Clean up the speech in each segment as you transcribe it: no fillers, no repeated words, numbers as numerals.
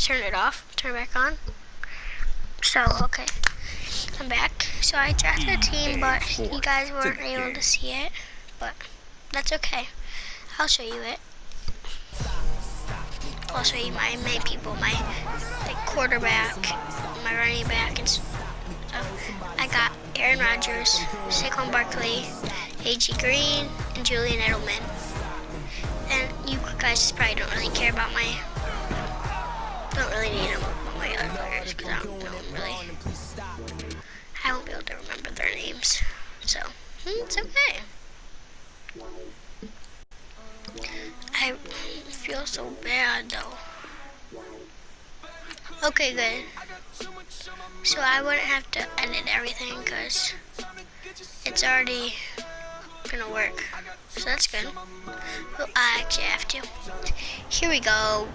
turn it off, turn it back on. So, okay, I'm back. So I drafted a team, but you guys weren't able to see it, but that's okay. I'll show you it. I'll show you my main people, my quarterback, my running back, and stuff. I got Aaron Rodgers, Saquon Barkley, A.J. Green, and Julian Edelman. And you guys probably don't really care about don't really need them about my other players, because I won't be able to remember their names. So, it's okay. I feel so bad though. Okay, good. So I wouldn't have to edit everything because it's already gonna work. So that's good. Well, I actually have to. Here we go.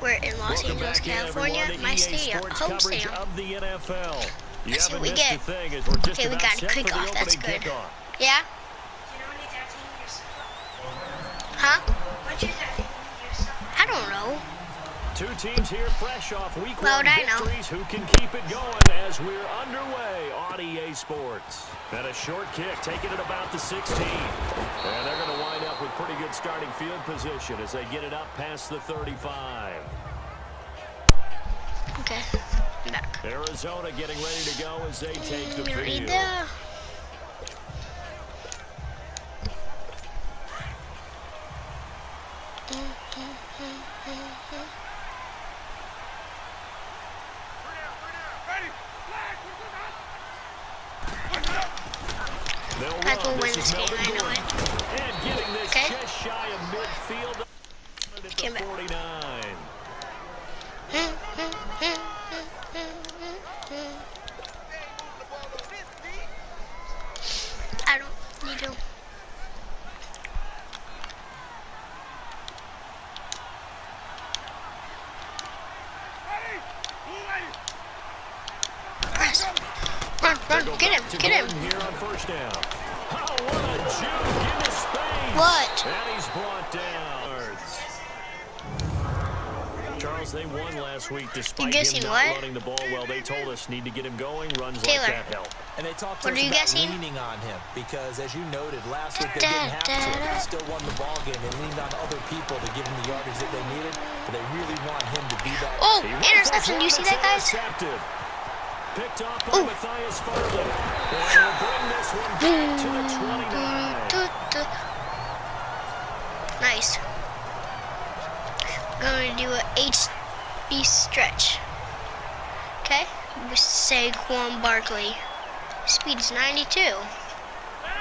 We're in Los Angeles, California. My stadium, home stadium. Let's see what we get. Okay, we got a kickoff. That's good. Yeah? Huh? I don't know. Two teams here fresh off week one victories. Who can keep it going as we're underway on EA Sports. And a short kick, taking it about the 16. And they're going to wind up with pretty good starting field position as they get it up past the 35. Okay, I'm back. Arizona getting ready to go as they take the field. I will win this game, I know it. And getting this just shy of midfield at Came the 49. I don't need to. Press. Run, get him. Here on first down. Oh, what a juke into space. What? And he's brought down. Charles, they won last week despite him not running the ball well. They told us need to get him going. Runs Taylor. like that help. And they talked to us about leaning on him because, as you noted, last week they didn't have to. They still won the ball game. They leaned on other people to give him the yardage that they needed, but they really want him to be that. Oh, interception. Do you see that, guys? Picked off by Matthias Farley. And he'll bring this one back to the 29. Nice. Going to do an HB stretch. Okay, with Saquon Barkley. Speed is 92.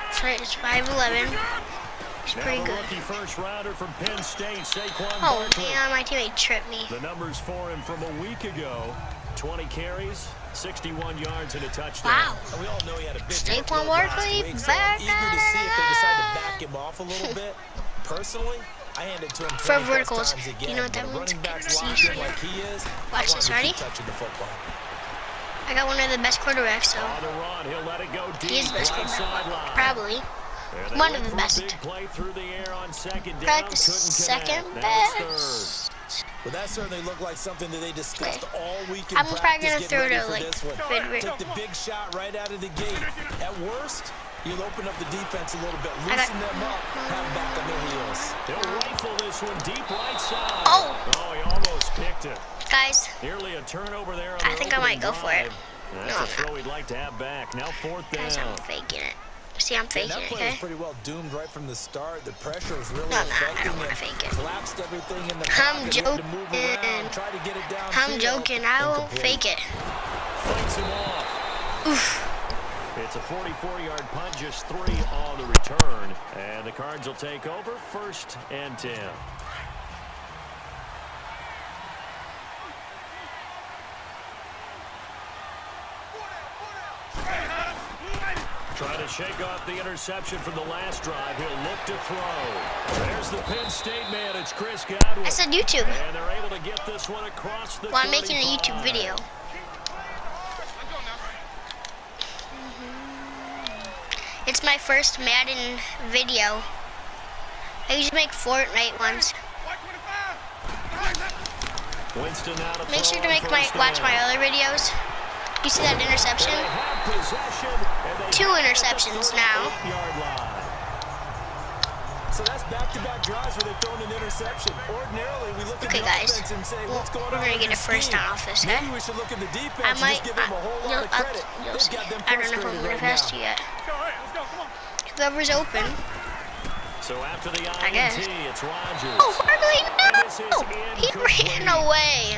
It's 5'11". He's pretty good. First rounder from Penn State, Saquon Oh Barkley. man, my teammate tripped me. The numbers for him from a week ago: 20 carries, 61 yards, and a touchdown. Wow. And we all know he had a big Saquon Barkley back. Eager to see if they decide to back him off a little bit. Personally, I hand it to him for verticals. You know what that means? Like he is, watch this, ready? I got one of the best quarterbacks, so he is the best quarterback. Probably. One of the best. Probably the second best. Well, that certainly looked like something that they discussed all week in I'm probably practice. going to throw to, like, Took the big shot right out of the gate. At worst, you'll open up the defense a little bit, loosen them up, have them back on their heels. He'll rifle this one deep right side. Oh, he almost picked it. Guys, Nearly a turnover there. I think I might go for it. That's a throw we'd like to have back. Now fourth down. Guys, I'm faking it. See, I'm faking that it, play okay? was pretty well doomed right from the start. The pressure was really I affecting don't want to it. fake it. Collapsed everything in the I'm pocket, joking. to move around, try to get it down I'm joking. I will fake it. Fights him off. Oof. It's a 44-yard punt, just 3 on the return. And the Cards will take over, 1st and 10. Trying to shake off the interception from the last drive. He'll look to throw. There's the Penn State man. It's Chris Godwin. I said YouTube. And they're able to get this one across the 35. I'm making a YouTube video. It's my first Madden video. I usually make Fortnite ones. Winston now to Make sure to throw on first watch down. my other videos. You see that interception? They have possession, and they 2 have it at the interceptions now. 38-yard line. So that's back-to-back drives where they've thrown an interception. Ordinarily, we look at Okay, the guys. offense and say, Well, what's going we're on gonna in get a your first scheme? down off this guy. Maybe we should look at the defense I and might. just give them a whole lot of credit. You'll They've see. got them I don't know if I'm frustrated gonna right pass now. you yet. Whoever's open. So after the I guess. INT, it's Rodgers. Oh, Barkley, This is no! He incomplete. ran away.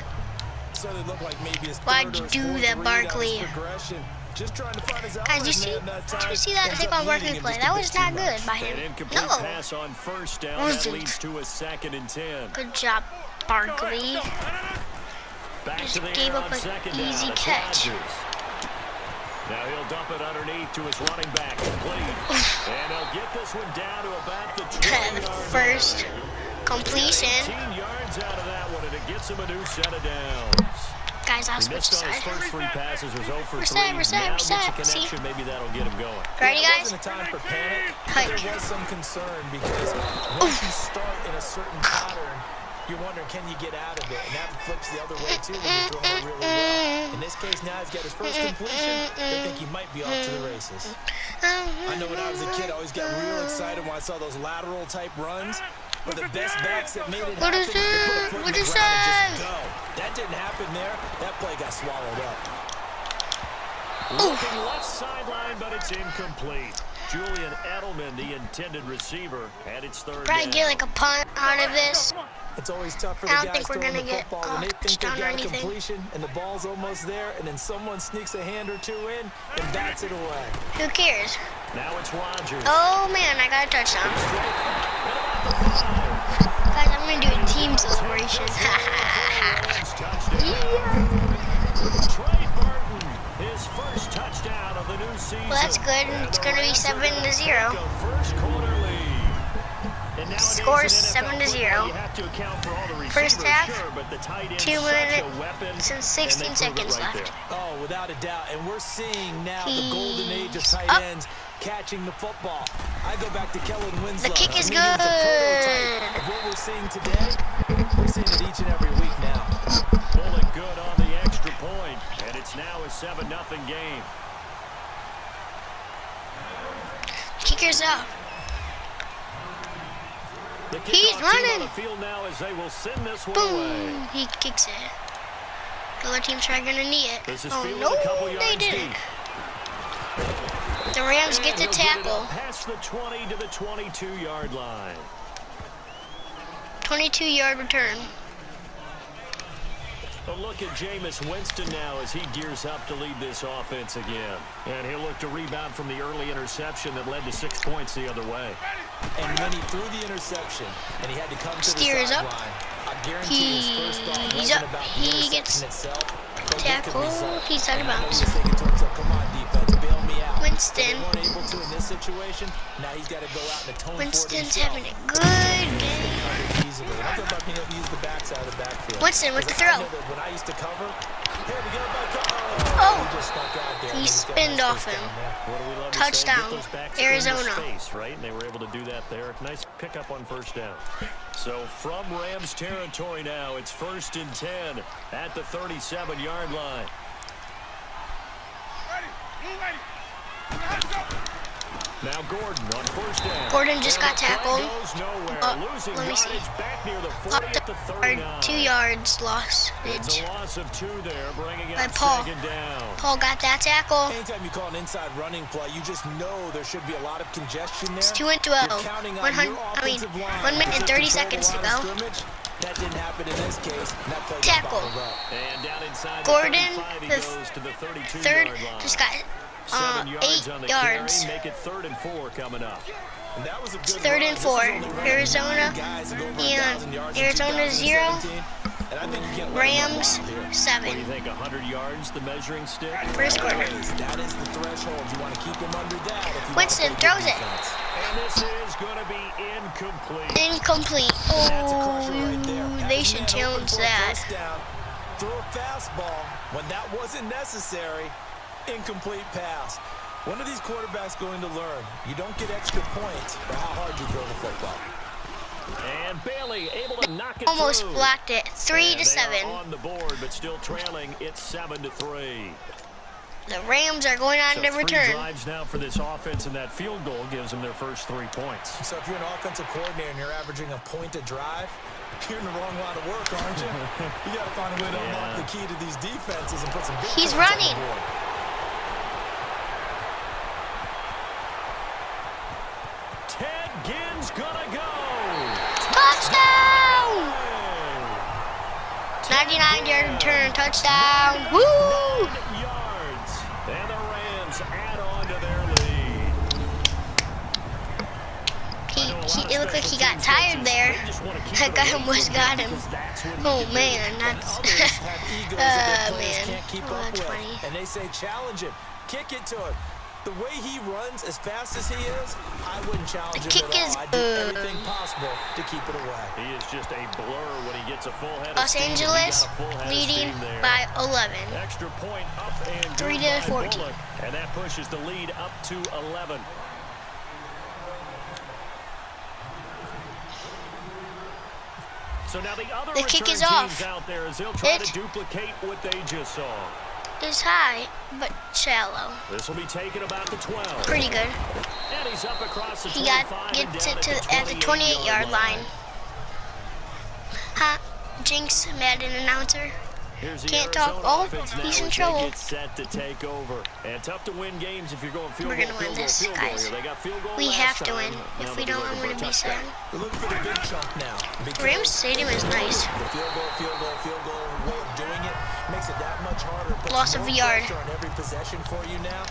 So they look like maybe his Why'd third you or his do fourth that, read Barkley? on his progression. Just trying to find his Guys, outlet, did man, you see that ends take up on Barkley leading him play? just a That bit was too not much. good by An him. incomplete No. pass on first down. Was That it? leads to a 2nd and 10. Good job, Barkley. Back Just to the gave air up on an second easy down. It's catch. Rodgers. Now he'll dump it underneath to his running back. Complete. And he'll get this one down to about the 20-yard First line. completion. 18 yards out of that one, and it gets him a new set of downs. Guys, I'll He switch missed on his side. first 3 passes, was 0 for 3. Reset, reset, Now gets a reset. connection, See? maybe that'll get him going. Ready, It guys? wasn't a time for panic. Hike. There was some concern because once you start in a certain pattern, you're wondering, can you get out of it? And that flips the other way, too, when you're throwing it really well. In this case, now he's got his first completion. They think he might be off to the races. I know when I was a kid, I always got real excited when I saw those lateral-type runs. But the best backs that made it What happen, is they put a it? foot in What the is ground and that? just go. That didn't happen there. That play got swallowed up. Looking left sideline, but it's incomplete. Julian Edelman, the intended receiver, had its third Probably down. get like a punt out of this. It's always tough for I the don't guys think we're throwing gonna the get football when they think they touchdown or got a anything. completion and the ball's almost there, and then someone sneaks a hand or two in and bats it away. Who cares? Now it's Rodgers. Oh man, I got a touchdown. Guys, I'm gonna do a team celebration. Trey Burton, his first touchdown of the new season. Well, that's good. It's gonna be 7-0. First quarter lead. And nowadays Scores in NFL 7-0. football, you have to account for all the receivers, First half, sure, but the tight end's 2 such a minutes weapon, and and 16 they prove it seconds right left. there. Oh, without a doubt. And we're seeing now the golden age of tight up. ends catching the football. I go back to Kellen Winslow. The kick is I mean, he was a prototype good. of what we're seeing today. We're seeing it each and every week now. Pulling good on the extra point, and it's now a 7-0 game. Kicker's up. The He's kickoff team running. on the field now as they will send this one Boom. away. He kicks it. The other team's probably gonna knee it. This is Oh fielded no, a couple they yards didn't. deep. The Rams get And the he'll get it tackle. up past the 20 to the 22-yard line. 22-yard return. A look at Jameis Winston now as he gears up to lead this offense again. And he'll look to rebound from the early interception that led to 6 points the other way. And when he threw the interception and he had to come to Steers the up. sideline, I guarantee his first thought He's wasn't up. about the He interception gets itself, but what tackle. could result. He's out of And I know bounds. he was thinking to himself, come on, defense, bail me out. Winston. But they weren't able to in this situation. Now he's got to go out and atone for it Winston's himself. having a good game. Easily. I'm talking about being able to use the backs out of the backfield. Winston with the Because I throw. know that when I used to cover, here we go, Oh. he just snuck out there. He and just got spinned nice off first him. down there. What do we love Touchdown, to say? Get those backs Arizona. into space, right? And they were able to do that there. Nice pickup on first down. So from Rams territory now, it's 1st and 10 at the 37-yard line. Now Gordon on first down. Gordon just got And the play tackled. goes nowhere. Losing Let me see. yardage back near the 40 Up at the the 39. yard, 2 yards lost. It's a loss of 2 there, bringing By up Paul. 2nd down. Paul got that tackle. Anytime you call an inside running play, you just know there should be a lot of congestion there. It's 2 and 12. You're counting on 100. your I mean, offensive line 1 minute and to 30 control seconds the to line of go. scrimmage. That didn't happen in this case. And that play got Tackle. bottled up. And down inside Gordon, the 35, he the goes to the 32-yard Third line. just got 7 yards 8 on the yards. carry, make it 3rd and 4 coming up. And that was a good 3rd run. and This 4. is only running Arizona 9 guys to go over and 1,000 yards in Arizona 0. 2017. And I think you can't let them run Rams wild here. What do 7. you think, 100 yards, the measuring stick? First quarter. That is the threshold. You want to keep him under that. If you Winston want to play throws it. defense. And this is going to be incomplete. Incomplete. That's a crusher right there. Oh, Have they his should man open challenge for a that. first down, throw a fastball when that wasn't necessary. Incomplete pass. When are these quarterbacks going to learn? You don't get extra points for how hard you throw the football. And Bailey able to knock it Almost through. blocked it. 3-7. On the board, but still trailing. It's 7-3. The Rams are going on to Three return. drives now for this offense, and that field goal gives them their first 3 points. So if you're an offensive coordinator and you're averaging a point a drive, you're in the wrong line of work, aren't you? You got to find a way to unlock the key to these defenses and put some big He's points on running. the board. Ted Ginn's gonna go. Touchdown! 99-yard return, touchdown. Woo! 9 yards. And the Rams add on to their lead. It looked like he got tired there. That guy almost got him. Oh man, that's Others have egos that their players man. can't keep Oh, up that's with. funny. And they say challenge him, kick it to him. The way he runs as fast as he is, I wouldn't challenge him kick at all. is I'd do everything possible to keep it away. He is just a blur when he gets a full head of Los steam, and he Angeles got a full head of leading steam there. by 11. Extra point up and 3-14. Bullock, and that pushes the lead up to 11. So now the other The kick return is teams off. out there as they'll try to duplicate what they just saw. It's high, but shallow. This will be taken about the 12. Pretty good. And he's up across the He 25 gets and it down at the 28-yard line. Huh? Jinx, Madden announcer. Here's the Can't Arizona talk. Oh, offense now he's in as they trouble. get set to take over. And tough to win games if you're going field We're goal, gonna field win goal, this, field goal guys. here. They got field goal We last have to time. win. Now If they'll we be don't, looking I'm for a gonna be touchdown. sad. We're looking for the big chunk now. because Rams Stadium is nice. The field goal way of doing it makes it that much harder. Puts Loss of more a yard. pressure on every possession for you now.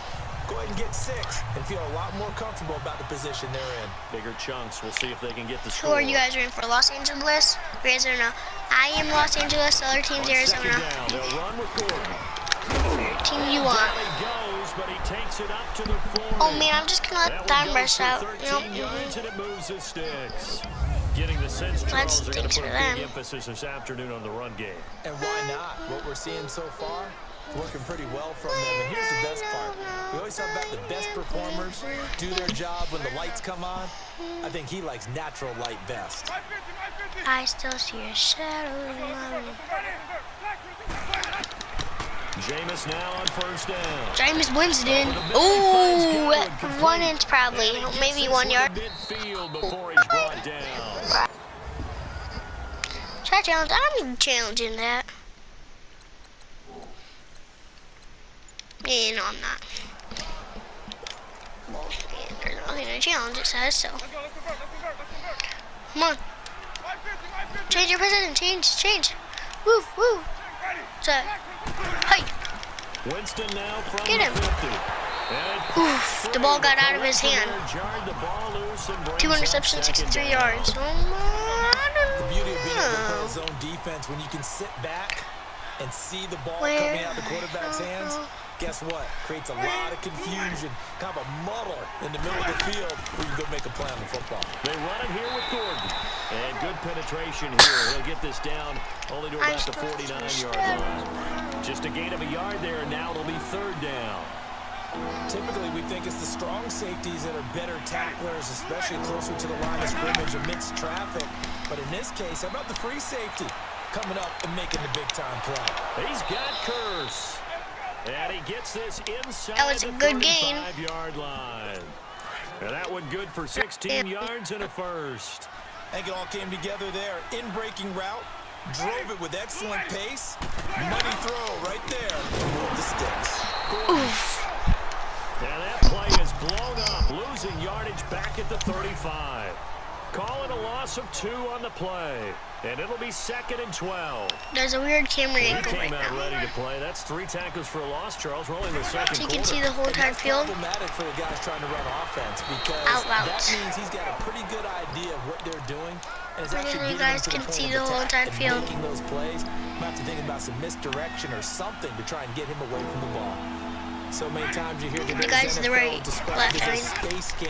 Go ahead and get 6 and feel a lot more comfortable about the position they're in. Bigger chunks. We'll see if they can get the Who score. are you guys rooting for? Los Angeles? Arizona. I am Los Angeles. The other team's On second Arizona. down, they'll run with Gordon. Team you want. Down he goes, but he takes it up to the 40. Oh man, I'm just gonna let That time one burst goes out. for You know? 13 yards, and it moves the sticks. Getting the sense Charles are going stinks to put for a big them. emphasis this afternoon on the run game. And why not? What we're seeing so far, working pretty well from them. And here's the best part. We always talk about the best performers do their job when the lights come on. I think he likes natural light best. I still see a shadow in my room. Jameis now on first down. James Winston. Ooh, 1 inch probably. Maybe 1 yard. Midfield before he's brought down. Should I challenge? I'm challenging that. Yeah, no, I'm not. Well, yeah, there's nothing to challenge, it says so. Come on. Change your position. Change. Woo, woo. So, hey. Winston now from Get him. the 50. And Oof, the ball got out of his hand. jarred the ball loose and brings 2 up interceptions, second 63 down. yards. The beauty of being able to play zone defense when you can sit back and see the ball coming out the quarterback's hands. Guess what? Creates a lot of confusion, kind of a muddle in the middle of the field where you can go make a play on the football. They run it here with Gordon. And good penetration here. He'll get this down only to about the 49-yard line. Just a gain of a yard there, and now it'll be third down. Typically, we think it's the strong safeties that are better tacklers, especially closer to the line of scrimmage amidst traffic. But in this case, how about the free safety coming up and making the big-time play? He's got Curse. And he gets this inside That was a good the gain. 35-yard line. And that one good for 16 yards and a first. I think it all came together there. In-breaking route, drove it with excellent pace. Money throw right there. Moved the sticks. And that play is blown up, losing yardage back at the 35. Calling a loss of 2 on the play. And it'll be 2nd and 12. There's a weird camera He angle right came out now. ready to play. That's 3 tackles for a loss, Charles. Rolling the second So you quarter. can see the whole entire That's field. problematic for the guys trying to run offense because Out that routes. means he's got a pretty good idea of what they're doing and is Right actually there, you getting them guys to the can point see of the whole attack entire and field. making those plays. I'm have to think about some misdirection or something to try and get him away from the ball. So many times you hear today's guys to the NFL right, described left, as a space game.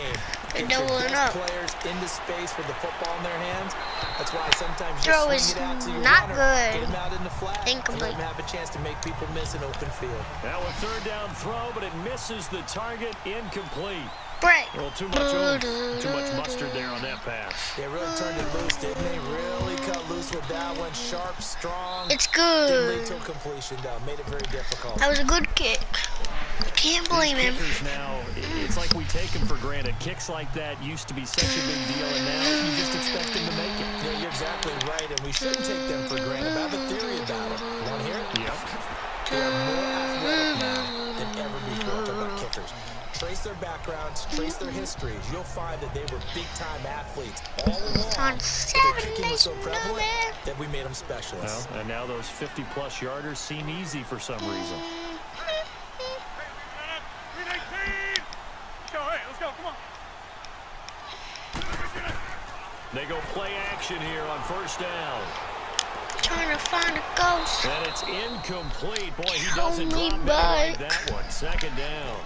They're Get your doubling best up. players into space with the football in their hands. That's why sometimes you Throw just is swing it out to your not runner, good. get him out in the flat, and let Incomplete. him have a chance to make people miss an open field. Now a third down throw, but it misses the target. Incomplete. Break. Well, too much mustard there on that pass. They really turned it loose, didn't they? Really cut loose with that one. Sharp, strong. It's Didn't lead good. to completion, though. Made it very difficult. That was a good kick. Can't blame him. Kickers now, it's like we take them for granted. Kicks like that used to be such a big deal, and now you just expect them to make it. Yeah, you're exactly right, and we shouldn't take them for granted. But I have a theory about it. You want to hear it? Yep. They are more athletic now than ever before. Talk about kickers. Trace their backgrounds, trace their histories. You'll find that they were big-time athletes all along. On Their kicking was so Saturday, prevalent that we made them specialists. Well, and now those 50-plus yarders seem easy for some reason. They go play action here on first down. Trying to find a ghost. And it's incomplete. Boy, he Call doesn't me drop back. that one. Second down.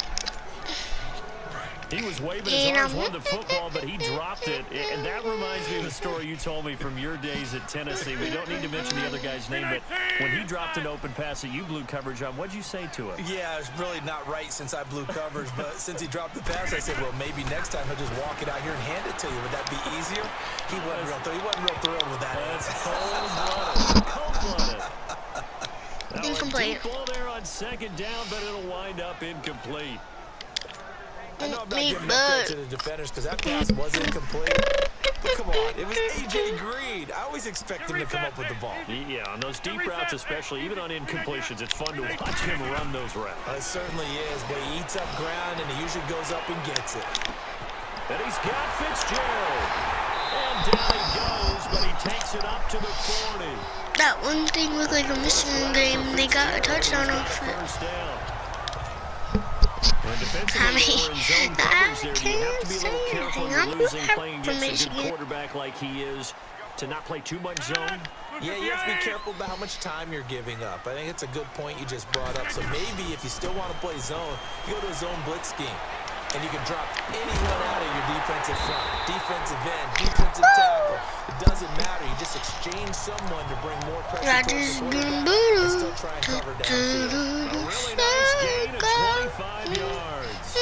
He was waving his And arms, I'm- wanted the football, but he dropped it. And that reminds me of the story you told me from your days at Tennessee. We don't need to mention the other guy's name, but when he dropped an open pass that you blew coverage on, what'd you say to him? Yeah, it's really not right since I blew covers, but since he dropped the pass, I said, well, maybe next time he'll just walk it out here and hand it to you. Would that be easier? He wasn't real thrilled with that. That's cold-blooded. Cold-blooded. That was a Incomplete. deep ball there on second down, but it'll wind up incomplete. I know I'm not giving up credit to the defenders because that pass was incomplete. But come on, it was A.J. Green. I always expect him to come up with the ball. Yeah, on those deep routes especially, even on incompletions, it's fun to watch him run those routes. It certainly is, but he eats up ground and he usually goes up and gets it. And he's got Fitzgerald. And down he goes, but he takes it up to the 40. That one thing looked like a missing game. They got a touchdown off it. First down. And defensively, I mean, they were in zone coverage there. You have to be a little I can't careful say when you're losing, anything playing from against a good Michigan. quarterback like he is, to not play too much zone. Yeah, you have to be careful about how much time you're giving up. I think it's a good point you just brought up. So maybe if you still want to play zone, you go to a zone blitz scheme. And you can drop anyone out of your defensive front, defensive end, defensive tackle. It doesn't matter. You just exchange someone to bring more pressure Rodgers towards the been quarterback and still try and cover downfield. A really nice gain of 25 yards.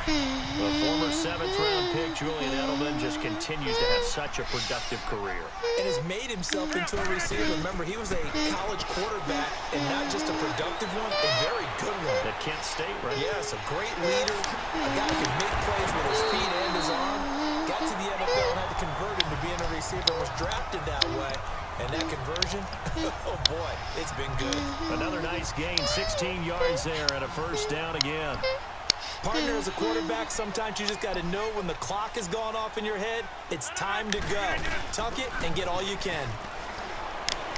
The former 7th-round pick, Julian Edelman, just continues to have such a productive career. And has made himself into a receiver. Remember, he was a college quarterback, and not just a productive one, a very good one. At Kent State, right? Yes, a great leader, a guy who can make plays with his feet and his arm. Got to the NFL and had to convert him to being a receiver. Was drafted that way. And that conversion, oh boy, it's been good. Another nice gain, 16 yards there, and a first down again. Partner, as a quarterback, sometimes you just got to know when the clock has gone off in your head, it's time to go. Tuck it and get all you can.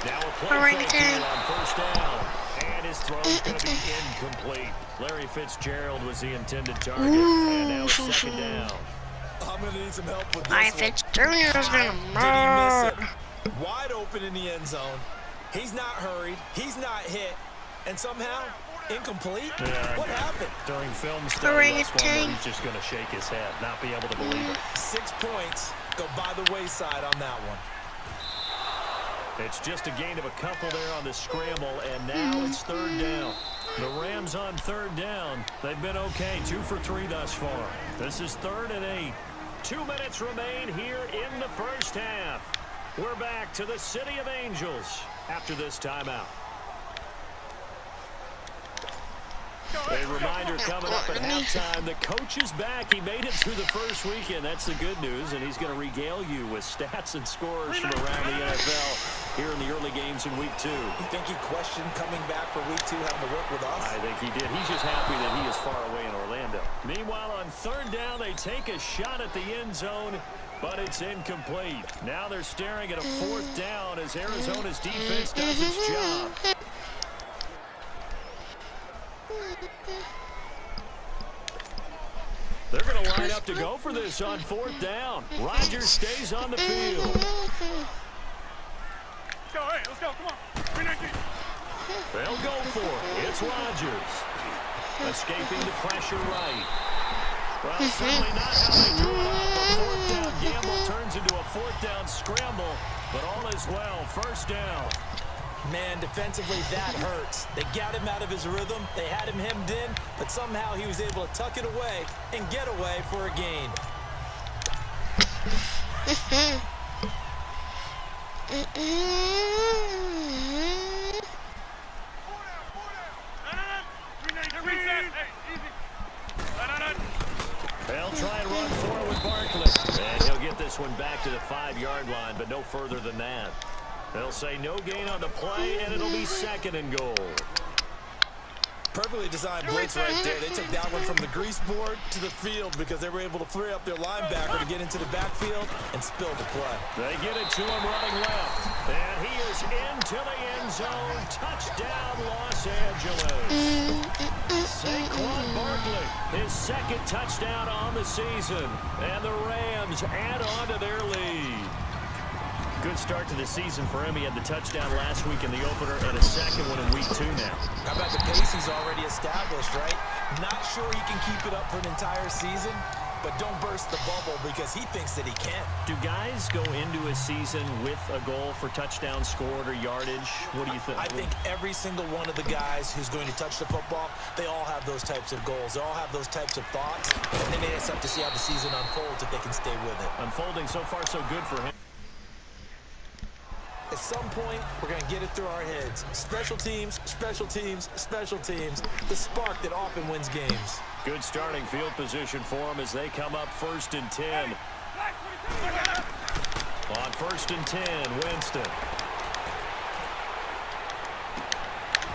Now a play fake here on first down. And his throw is going to be incomplete. Larry Fitzgerald was the intended target. And now it's second down. I'm going to need some help with this My one. Fitzgerald's gonna Did he murder. miss it? Wide open in the end zone. He's not hurried. He's not hit. And somehow, incomplete? Yeah. What happened? During film study, that's one where Orangutan. he's just going to shake his head, not be able to believe it. 6 points go by the wayside on that one. It's just a gain of a couple there on the scramble, and now it's third down. The Rams on third down. They've been okay, 2 for 3 thus far. This is 3rd and 8. 2 minutes remain here in the first half. We're back to the City of Angels after this timeout. A reminder coming up at halftime. The coach is back. He made it through the first weekend. That's the good news, and he's going to regale you with stats and scores from around the NFL here in the early games in Week 2. You think he questioned coming back for Week 2, having to work with us? I think he did. He's just happy that he is far away in Orlando. Meanwhile, on third down, they take a shot at the end zone, but it's incomplete. Now they're staring at a 4th down as Arizona's defense does its job. They're going to line up to go for this on 4th down. Rodgers stays on the field. Let's go, come on. 319. They'll go for it. It's Rodgers. Escaping the pressure right. Well, certainly not how they drew it up. A fourth down gamble turns into a fourth down scramble, but all is well. First down. Man, defensively, that hurts. They got him out of his rhythm. They had him hemmed in, but somehow he was able to tuck it away and get away for a gain. They'll try and run forward with Barkley. And he'll get this one back to the 5-yard line, but no further than that. They'll say no gain on the play, and it'll be second and goal. Perfectly designed blitz right there. They took that one from the grease board to the field because they were able to free up their linebacker to get into the backfield and spill the play. They get it to him running left. And he is into the end zone. Touchdown, Los Angeles. Saquon Barkley, his second touchdown on the season. And the Rams add on to their lead. Good start to the season for him. He had the touchdown last week in the opener and a second one in week 2 now. How about the pace he's already established, right? Not sure he can keep it up for an entire season, but don't burst the bubble because he thinks that he can. Do guys go into a season with a goal for touchdown scored or yardage? What do you think? I think every single one of the guys who's going to touch the football, they all have those types of goals. They all have those types of thoughts, and then they just have to see how the season unfolds if they can stay with it. Unfolding so far so good for him. At some point, we're going to get it through our heads. Special teams, special teams, special teams. The spark that often wins games. Good starting field position for them as they come up 1st and 10. On 1st and 10, Winston.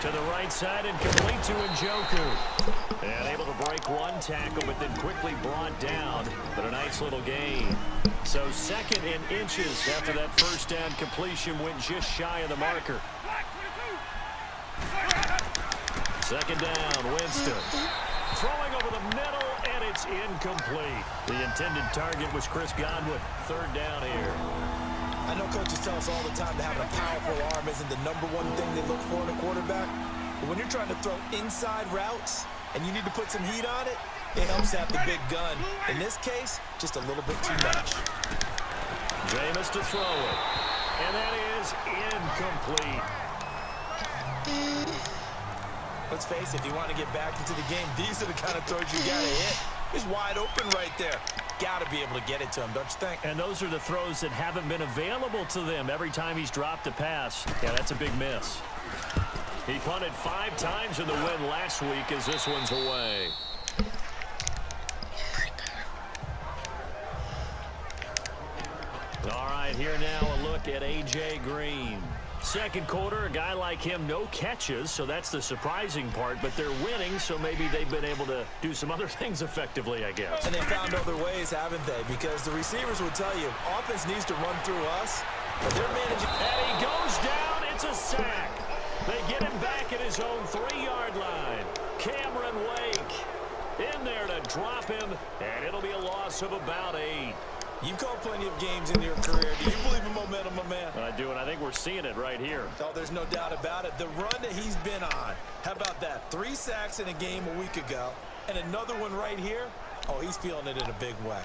To the right side and complete to Njoku. And able to break one tackle, but then quickly brought down. But a nice little gain. So 2nd and inches after that first down completion went just shy of the marker. 2nd down, Winston. Throwing over the middle, and it's incomplete. The intended target was Chris Godwin. 3rd down here. I know coaches tell us all the time that having a powerful arm isn't the #1 thing they look for in a quarterback. But when you're trying to throw inside routes and you need to put some heat on it, it helps have the big gun. In this case, just a little bit too much. Jameis to throw it. And that is incomplete. Let's face it, if you want to get back into the game, these are the kind of throws you got to hit. He's wide open right there. Got to be able to get it to him, don't you think? And those are the throws that haven't been available to them every time he's dropped a pass. Yeah, that's a big miss. He punted 5 times in the win last week as this one's away. All right, here now a look at A.J. Green. 2nd quarter, a guy like him, no catches, so that's the surprising part. But they're winning, so maybe they've been able to do some other things effectively, I guess. And they found other ways, haven't they? Because the receivers will tell you, offense needs to run through us, but they're managing. And he goes down. It's a sack. They get him back at his own 3-yard line. Cameron Wake in there to drop him, and it'll be a loss of about 8. You've called plenty of games in your career. Do you believe in momentum, my man? I do, and I think we're seeing it right here. Oh, there's no doubt about it. The run that he's been on. How about that? 3 sacks in a game a week ago, and another one right here. Oh, he's feeling it in a big way.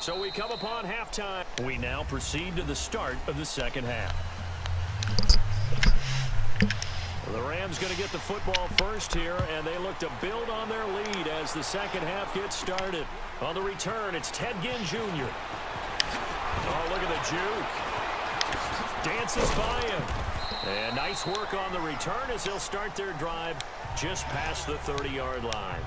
So we come upon halftime. We now proceed to the start of the 2nd half. The Rams going to get the football first here, and they look to build on their lead as the 2nd half gets started. On the return, it's Ted Ginn Jr. Oh, look at the juke. Dances by him. And nice work on the return as they'll start their drive just past the 30-yard line.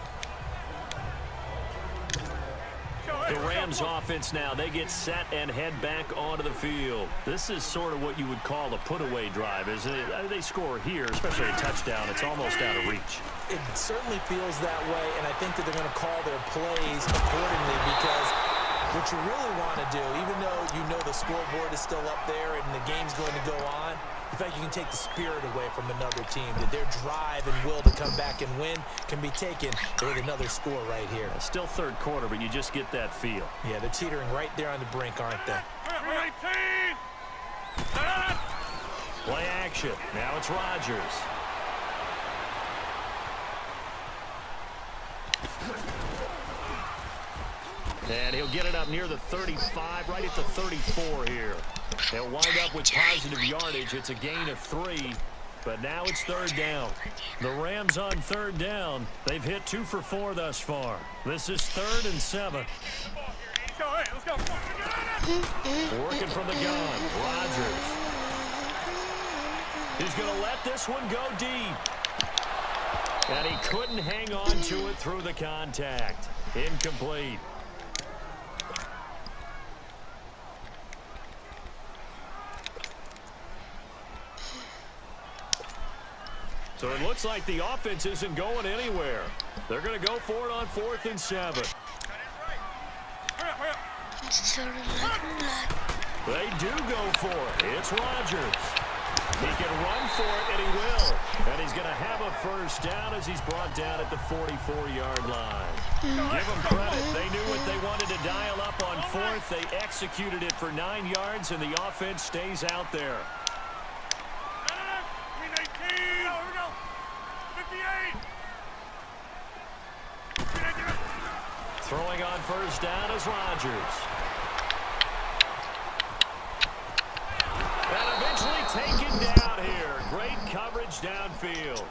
The Rams offense now, they get set and head back onto the field. This is sort of what you would call a put-away drive, isn't it? They score here, especially a touchdown. It's almost out of reach. It certainly feels that way, and I think that they're going to call their plays accordingly because what you really want to do, even though you know the scoreboard is still up there and the game's going to go on, In fact, you can take the spirit away from another team. That their drive and will to come back and win can be taken with another score right here. Still third quarter, but you just get that feel. Yeah, they're teetering right there on the brink, aren't they? Play action. Now it's Rodgers. And he'll get it up near the 35, right at the 34 here. They'll wind up with positive yardage. It's a gain of 3, but now it's third down. The Rams on third down. They've hit 2 for 4 thus far. This is 3rd and 7. Working from the gun, Rodgers. He's going to let this one go deep. And he couldn't hang on to it through the contact. Incomplete. So it looks like the offense isn't going anywhere. They're going to go for it on 4th and 7. They do go for it. It's Rodgers. He can run for it, and he will. And he's going to have a first down as he's brought down at the 44-yard line. Give them credit. They knew what they wanted to dial up on 4th. They executed it for 9 yards, and the offense stays out there. Throwing on first down is Rodgers. And eventually taken down here. Great coverage downfield.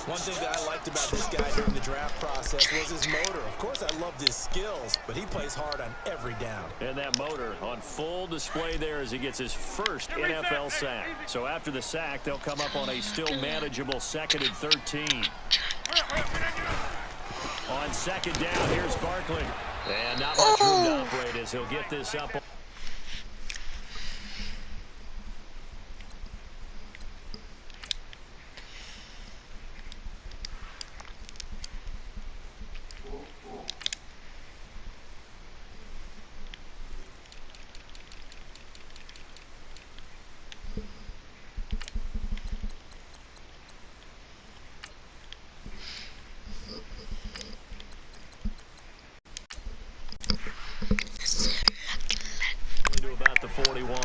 One thing that I liked about this guy during the draft process was his motor. Of course, I loved his skills, but he plays hard on every down. And that motor on full display there as he gets his first NFL sack. So after the sack, they'll come up on a still manageable 2nd and 13. On 2nd down, here's Barkley. And not much room to operate as he'll get this up. About the 41.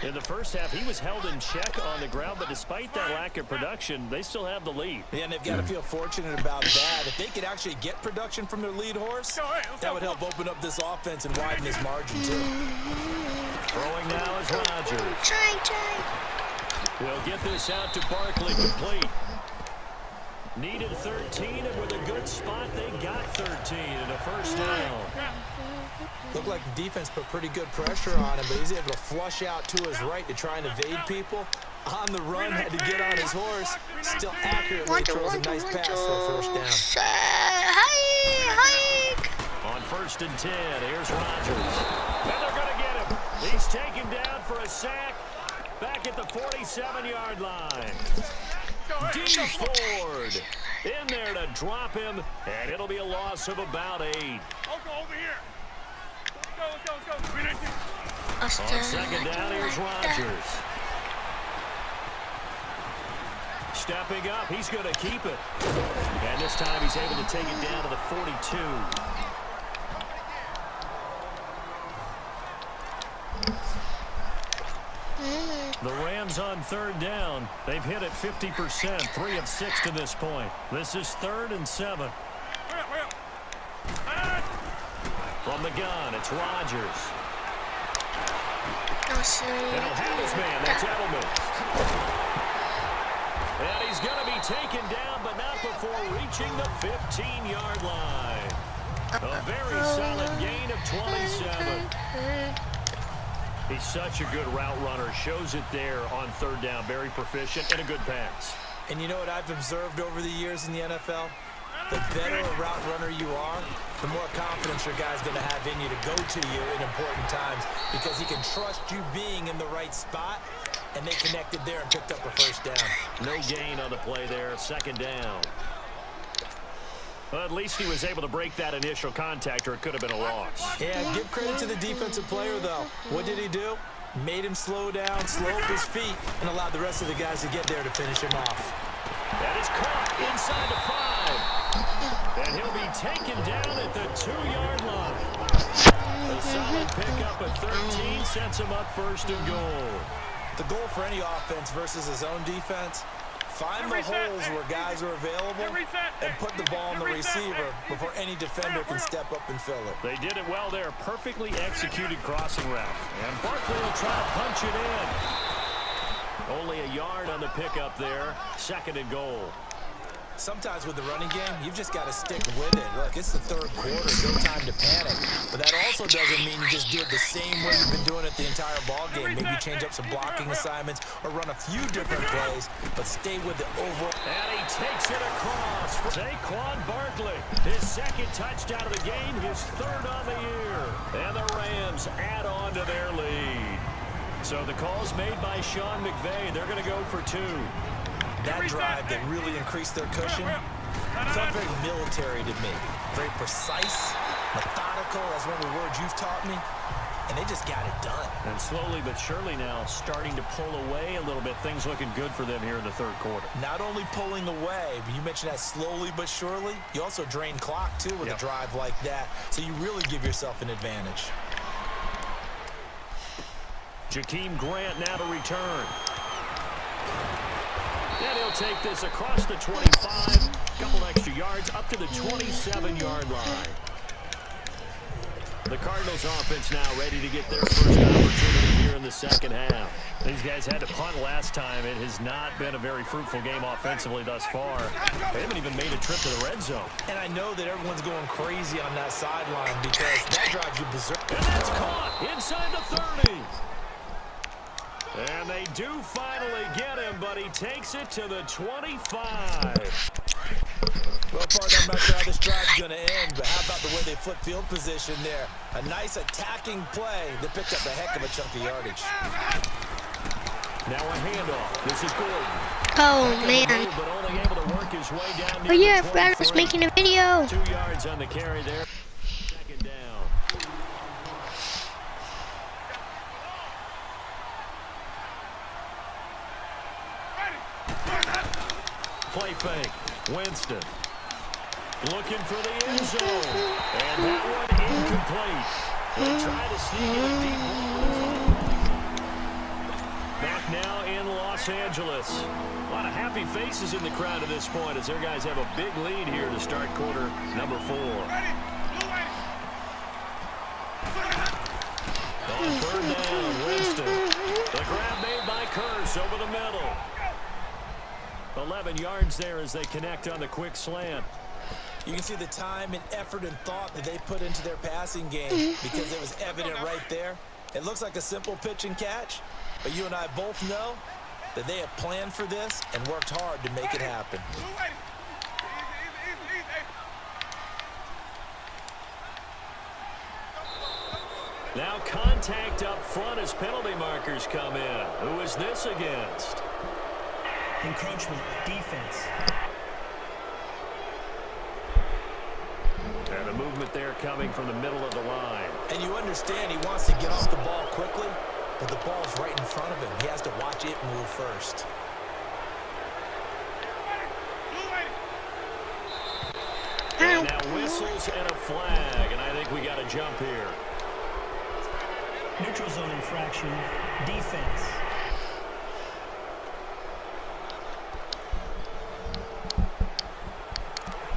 In the first half, he was held in check on the ground, but despite that lack of production, they still have the lead. Yeah, and they've got to feel fortunate about that. If they could actually get production from their lead horse, that would help open up this offense and widen this margin, too. Throwing now is Rodgers. He'll get this out to Barkley, complete. Needed 13, and with a good spot, they got 13 and a first down. Looked like the defense put pretty good pressure on him, but he's able to flush out to his right to try and evade people. On the run, had to get on his horse. Still accurately throws a nice pass for a first down. On 1st and 10, here's Rodgers. And they're going to get him. He's taken down for a sack back at the 47-yard line. D. Ford in there to drop him, and it'll be a loss of about 8. Over here. Let's go. On 2nd down, here's Rodgers. Stepping up, he's going to keep it. And this time he's able to take it down to the 42. The Rams on 3rd down. They've hit it 50%, 3 of 6 to this point. This is 3rd and 7. From the gun, it's Rodgers. And he'll have his man, that's Edelman. And he's going to be taken down, but not before reaching the 15-yard line. A very solid gain of 27. He's such a good route runner. Shows it there on 3rd down. Very proficient and a good pass. And you know what I've observed over the years in the NFL? The better a route runner you are, the more confidence your guy's going to have in you to go to you in important times because he can trust you being in the right spot, and they connected there and picked up a first down. No gain on the play there. 2nd down. Well, at least he was able to break that initial contact, or it could have been a loss. Yeah, give credit to the defensive player, though. What did he do? Made him slow down, slow up his feet, and allowed the rest of the guys to get there to finish him off. That is caught inside the 5. And he'll be taken down at the 2-yard line. A solid pickup at 13 sets him up first and goal. The goal for any offense versus his own defense, find the holes where guys are available and put the ball on the receiver before any defender can step up and fill it. They did it well there. Perfectly executed crossing route. And Barkley will try to punch it in. Only a yard on the pickup there. Second and goal. Sometimes with the running game, you've just got to stick with it. Look, it's the third quarter, no time to panic. But that also doesn't mean you just do it the same way you've been doing it the entire ball game. Maybe you change up some blocking assignments or run a few different plays, but stay with the overall. And he takes it across for Saquon Barkley. His second touchdown of the game, his third on the year. And the Rams add on to their lead. So the call's made by Sean McVay. They're going to go for 2. That drive that really increased their cushion felt very military to me. Very precise, methodical. That's one of the words you've taught me. And they just got it done. And slowly but surely now starting to pull away a little bit. Things looking good for them here in the third quarter. Not only pulling away, but you mentioned that slowly but surely. You also drain clock, too, with a drive like that. So you really give yourself an advantage. Jakeem Grant now to return. And he'll take this across the 25. Couple extra yards up to the 27-yard line. The Cardinals offense now ready to get their first opportunity here in the second half. These guys had to punt last time. It has not been a very fruitful game offensively thus far. They haven't even made a trip to the red zone. And I know that everyone's going crazy on that sideline because that drives you berserk. And that's caught inside the 30. And they do finally get him, but he takes it to the 25. Well, partner, I'm not sure how this drive's going to end, but how about the way they flip field position there? A nice attacking play that picked up a heck of a chunk of yardage. Now a handoff. This is Gordon. Oh, man. But only able to work his way down Oh, yeah, I forgot I was making a video. 2 yards on the carry there. Second down. Play fake. Winston. Looking for the end zone. And that one incomplete. They try to sneak in a deep one. Back now in Los Angeles. A lot of happy faces in the crowd at this point as their guys have a big lead here to start quarter number 4. On third down, Winston. The grab made by Curse over the middle. 11 yards there as they connect on the quick slant. You can see the time and effort and thought that they put into their passing game because it was evident right there. It looks like a simple pitch and catch, but you and I both know that they have planned for this and worked hard to make it happen. Now contact up front as penalty markers come in. Who is this against? Encroachment, defense. And a movement there coming from the middle of the line. And you understand he wants to get off the ball quickly, but the ball's right in front of him. He has to watch it move first. And now whistles and a flag, and I think we got a jump here. Neutral zone infraction, defense.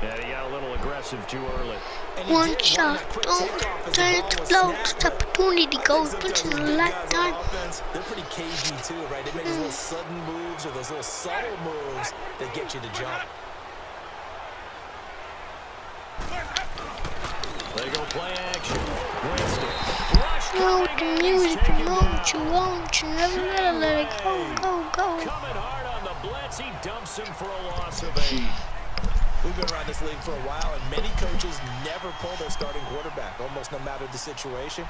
Yeah, he got a little aggressive too early. One shot, close opportunity goes to the lifetime. They're pretty cagey too, right? They make those little sudden moves or those little subtle moves that get you to jump. They go play action. Winston. No, the music, won't you never let it go. Coming hard on the blitz. He dumps him for a loss of 8. We've been around this league for a while, and many coaches never pull their starting quarterback, almost no matter the situation.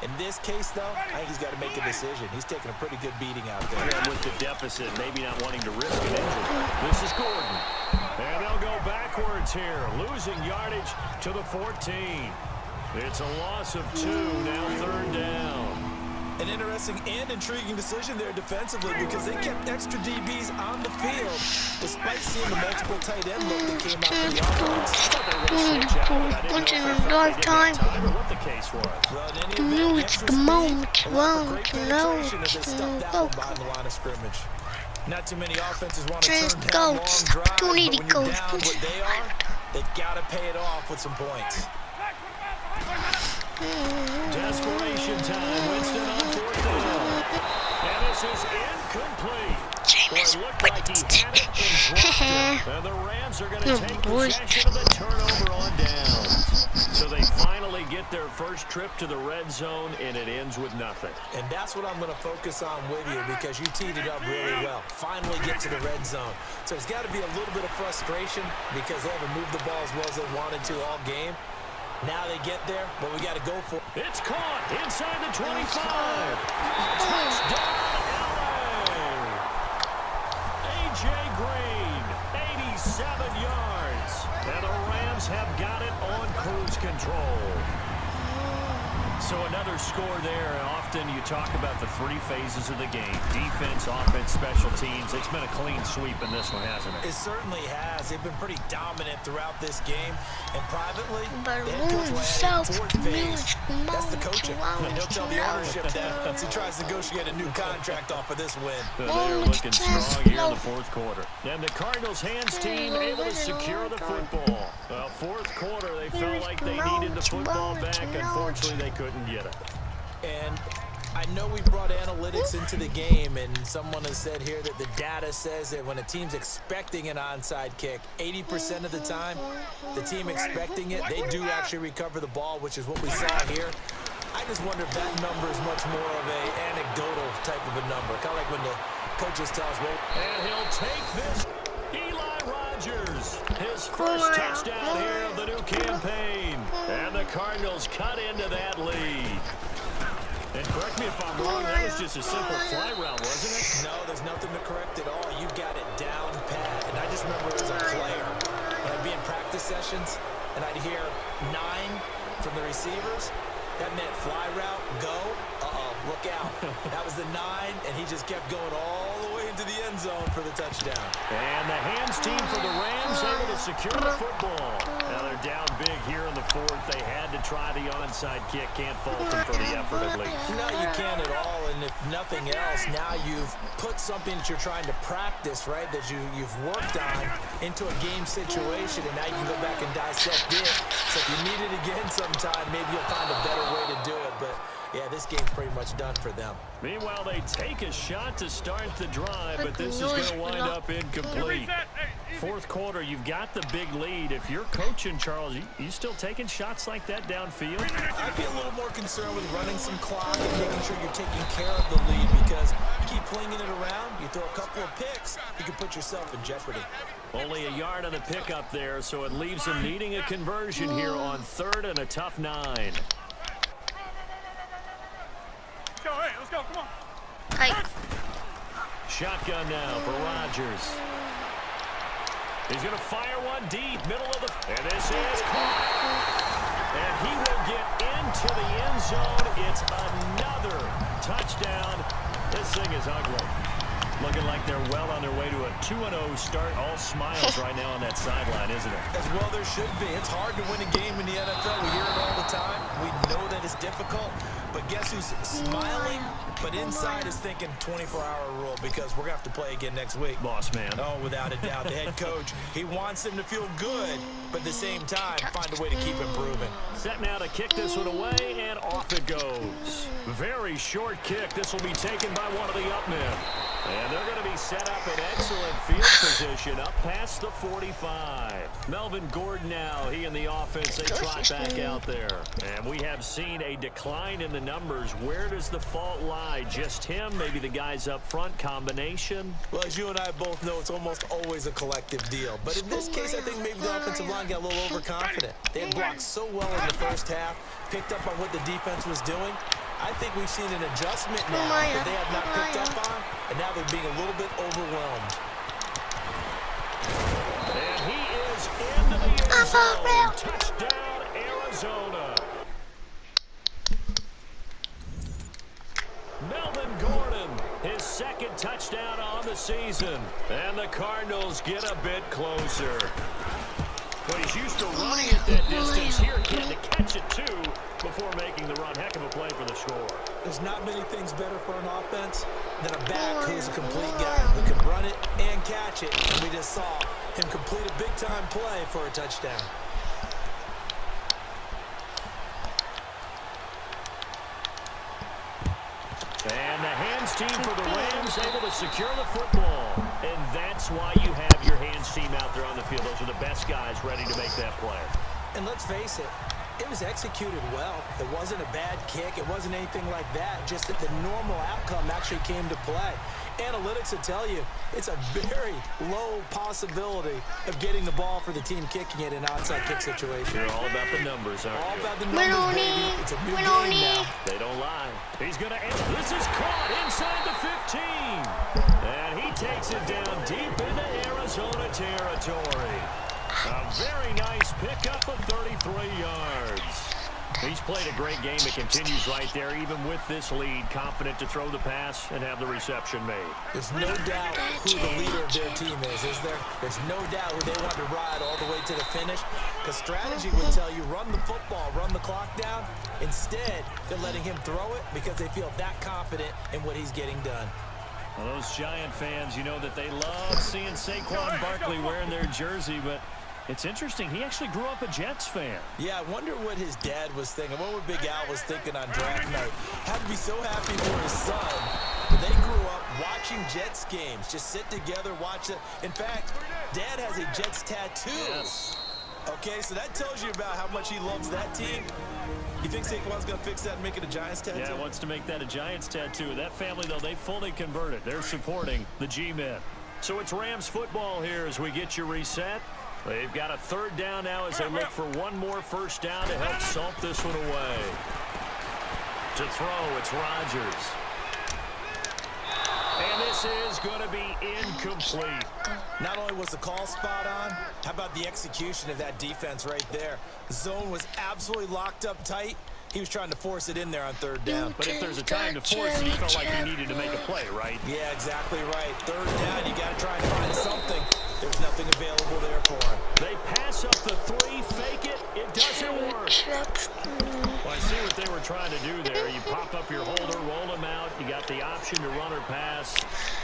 In this case, though, I think he's got to make a decision. He's taking a pretty good beating out there. And with the deficit, maybe not wanting to risk an injury. This is Gordon. And they'll go backwards here, losing yardage to the 14. It's a loss of 2, now third down. An interesting interesting and intriguing decision there defensively because they kept extra DBs on the field despite seeing the multiple tight end look that came out for the offense. Once in a lifetime. What the case was. Well, in any event, extra speed allowed for great penetration as they stuffed that one behind the line of scrimmage. Not too many offenses want to turn down long drives, but when you're down what they are, they've got to pay it off with some points. Desperation time. Winston on 4th down. And this is incomplete. Boy, it looked like he had it and dropped it. And the Rams are going to take possession of the turnover on downs. So they finally get their first trip to the red zone, and it ends with nothing. And that's what I'm going to focus on with you because you teed it up really well. Finally get to the red zone. So there's got to be a little bit of frustration because they haven't moved the ball as well as they wanted to all game. Now they get there, but we got to go for it. It's caught inside the 25. Touchdown, LA. A.J. Green, 87 yards. And the Rams have got it on cruise control. So another score there. Often you talk about the 3 phases of the game. Defense, offense, special teams. It's been a clean sweep in this one, hasn't it? It certainly has. They've been pretty dominant throughout this game. And privately, the head coach will add a 4th phase. That's the coaching. And he'll tell the ownership that as he tries to negotiate a new contract off of this win. They are looking strong here in the 4th quarter. And the Cardinals' hands team able to secure the football. Well, 4th quarter, they felt like they needed the football back. Unfortunately, they couldn't get it. And I know we brought analytics into the game, and someone has said here that the data says that when a team's expecting an onside kick, 80% of the time, the team expecting it, they do actually recover the ball, which is what we saw here. I just wonder if that number is much more of a anecdotal type of a number, kind of like when the coaches tell us, well, and he'll take this. Eli Rogers, his first touchdown here of the new campaign. And the Cardinals cut into that lead. And correct me if I'm wrong, that was just a simple fly route, wasn't it? No, there's nothing to correct at all. You got it down pat. And I just remember as a player, when I'd be in practice sessions, and I'd hear 9 from the receivers. That meant fly route, go, look out. That was the 9, and he just kept going all the way into the end zone for the touchdown. And the hands team for the Rams able to secure the football. Now they're down big here in the 4th. They had to try the onside kick. Can't fault them for the effort at least. No, you can't at all. And if nothing else, now you've put something that you're trying to practice, right, that you've worked on into a game situation, and now you can go back and dissect it. So if you need it again sometime, maybe you'll find a better way to do it. But yeah, this game's pretty much done for them. Meanwhile, they take a shot to start the drive, but this is going to wind up incomplete. 4th quarter, you've got the big lead. If you're coaching, Charles, you still taking shots like that downfield? I'd be a little more concerned with running some clock and making sure you're taking care of the lead because you keep flinging it around, you throw a couple of picks, you can put yourself in jeopardy. Only a yard on the pickup there, so it leaves them needing a conversion here on 3rd and a tough 9. Let's go, come on. Shotgun now for Rodgers. He's going to fire one deep, middle of the... And this is caught. And he will get into the end zone. It's another touchdown. This thing is ugly. Looking like they're well on their way to a 2-0 start. All smiles right now on that sideline, isn't it? As well there should be. It's hard to win a game in the NFL. We hear it all the time. We know that it's difficult. But guess who's smiling? But inside is thinking 24-hour rule because we're going to have to play again next week. Boss man. Oh, without a doubt. The head coach, he wants them to feel good, but at the same time, find a way to keep improving. Set now to kick this one away, and off it goes. Very short kick. This will be taken by one of the up men. And they're going to be set up in excellent field position up past the 45. Melvin Gordon now, he and the offense, they trot back out there. And we have seen a decline in the numbers. Where does the fault lie? Just him? Maybe the guys up front? Combination? Well, as you and I both know, it's almost always a collective deal. But in this case, I think maybe the offensive line got a little overconfident. They had blocked so well in the first half, picked up on what the defense was doing. I think we've seen an adjustment now that they have not picked up on, and now they're being a little bit overwhelmed. And he is into the end zone. Touchdown, Arizona. Melvin Gordon, his second touchdown on the season. And the Cardinals get a bit closer. But he's used to running at that distance. Here, he had to catch it, too, before making the run. Heck of a play for the score. There's not many things better for an offense than a back who's a complete guy who can run it and catch it. And we just saw him complete a big-time play for a touchdown. And the hands team for the Rams able to secure the football. And that's why you have your hands team out there on the field. Those are the best guys ready to make that play. And let's face it, it was executed well. It wasn't a bad kick. It wasn't anything like that. Just that the normal outcome actually came to play. Analytics will tell you it's a very low possibility of getting the ball for the team kicking it in an onside kick situation. They're all about the numbers, aren't All you? about the numbers, baby. It's a new game now. They don't lie. He's going to end. This is caught inside the 15. And he takes it down deep into Arizona territory. A very nice pickup of 33 yards. He's played a great game. It continues right there, even with this lead. Confident to throw the pass and have the reception made. There's no doubt who the leader of their team is there? There's no doubt who they want to ride all the way to the finish. Because strategy would tell you, run the football, run the clock down. Instead, they're letting him throw it because they feel that confident in what he's getting done. Well, those Giant fans, you know that they love seeing Saquon Barkley wearing their jersey, but it's interesting. He actually grew up a Jets fan. Yeah, I wonder what his dad was thinking. What Big Al was thinking on draft night. Had to be so happy for his son. They grew up watching Jets games. Just sit together, watch it. In fact, Dad has a Jets tattoo. Yes. Okay, so that tells you about how much he loves that team. You think Saquon's going to fix that and make it a Giants tattoo? Yeah, wants to make that a Giants tattoo. That family, though, they fully converted. They're supporting the G-men. So it's Rams football here as we get you reset. They've got a third down now as they look for one more first down to help salt this one away. To throw, it's Rodgers. And this is going to be incomplete. Not only was the call spot on, how about the execution of that defense right there? The zone was absolutely locked up tight. He was trying to force it in there on third down. But if there's a time to force it, he felt like he needed to make a play, right? Yeah, exactly right. Third down, you got to try and find something. There's nothing available there for him. They pass up the three, fake it. It doesn't work. Well, I see what they were trying to do there. You pop up your holder, roll him out. You got the option to run or pass.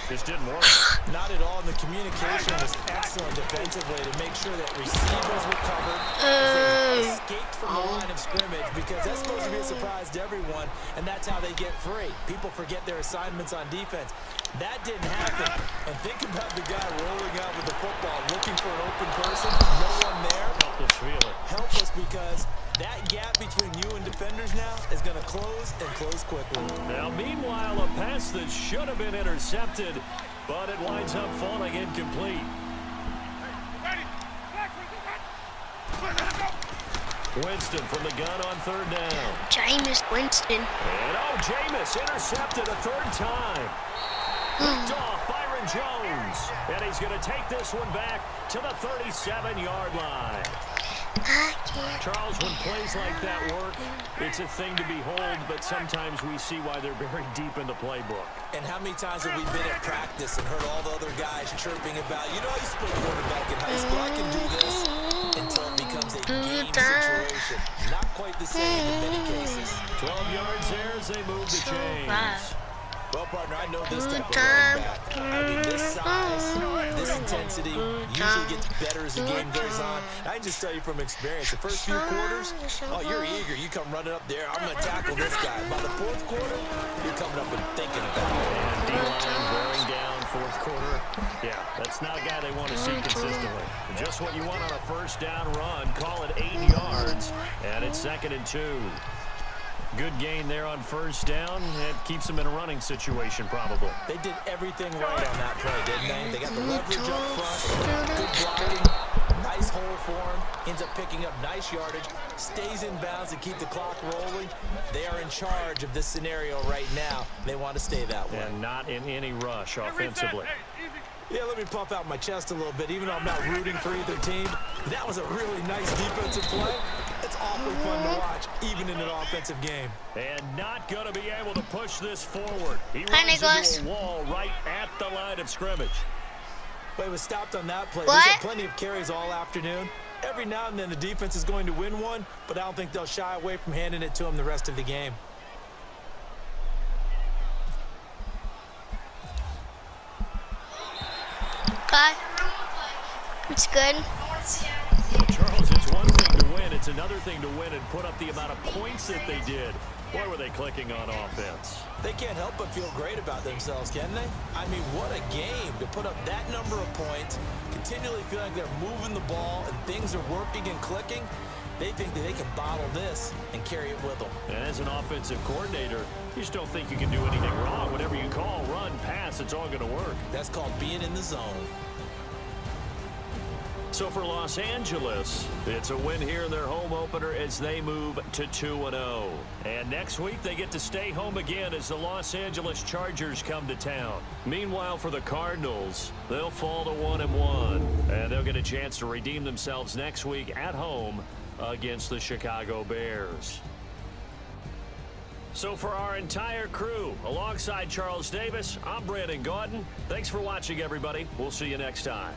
Just didn't work. Not at all. And the communication was excellent defensively to make sure that receivers were covered as they escaped from the line of scrimmage, because that's supposed to be a surprise to everyone, and that's how they get free. People forget their assignments on defense. That didn't happen. And think about the guy rolling out with the football, looking for an open person, no one there. Helpless feeling. Helpless, because that gap between you and defenders now is going to close and close quickly. Now, meanwhile, a pass that should have been intercepted, but it winds up falling incomplete. Winston from the gun on third down. Jameis Winston. And Jameis intercepted a third time. Picked off Byron Jones. And he's going to take this one back to the 37-yard line. Charles, when plays like that work, it's a thing to behold, but sometimes we see why they're very deep in the playbook. And how many times have we been at practice and heard all the other guys chirping about, you know, I used to play quarterback in high school, I can do this, until it becomes a game situation. Not quite the same in many cases. 12 yards there as they move the chains. Well, partner, I know this type of running back. I mean, this size, this intensity usually gets better as the game goes on. I can just tell you from experience, the first few quarters, oh, you're eager. You come running up there, I'm going to tackle this guy. By the fourth quarter, you're coming up and thinking about it. And D-line wearing down fourth quarter. Yeah, that's not a guy they want to see consistently. Just what you want on a first down run. Call it 8 yards, and it's 2nd and 2. Good gain there on first down. It keeps them in a running situation, probably. They did everything right on that play, didn't they? They got the leverage up front, good blocking, nice hole for him, ends up picking up nice yardage, stays in bounds to keep the clock rolling. They are in charge of this scenario right now. They want to stay that way. And not in any rush offensively. Yeah, let me puff out my chest a little bit, even though I'm not rooting for either team. That was a really nice defensive play. It's awfully fun to watch, even in an offensive game. And not going to be able to push this forward. He Hi, runs Nicholas. into a wall right at the line of scrimmage. But he was stopped on that play. What? He's had plenty of carries all afternoon. Every now and then the defense is going to win one, but I don't think they'll shy away from handing it to him the rest of the game. Bye. It's good. Charles, it's one thing to win. It's another thing to win and put up the amount of points that they did. Boy, were they clicking on offense. They can't help but feel great about themselves, can they? I mean, what a game to put up that number of points, continually feel like they're moving the ball and things are working and clicking. They think that they can bottle this and carry it with them. And as an offensive coordinator, you just don't think you can do anything wrong. Whatever you call, run, pass, it's all going to work. That's called being in the zone. So for Los Angeles, it's a win here in their home opener as they move to 2-0. And next week, they get to stay home again as the Los Angeles Chargers come to town. Meanwhile, for the Cardinals, they'll fall to 1-1. And they'll get a chance to redeem themselves next week at home against the Chicago Bears. So for our entire crew, alongside Charles Davis, I'm Brandon Gaudin. Thanks for watching, everybody. We'll see you next time.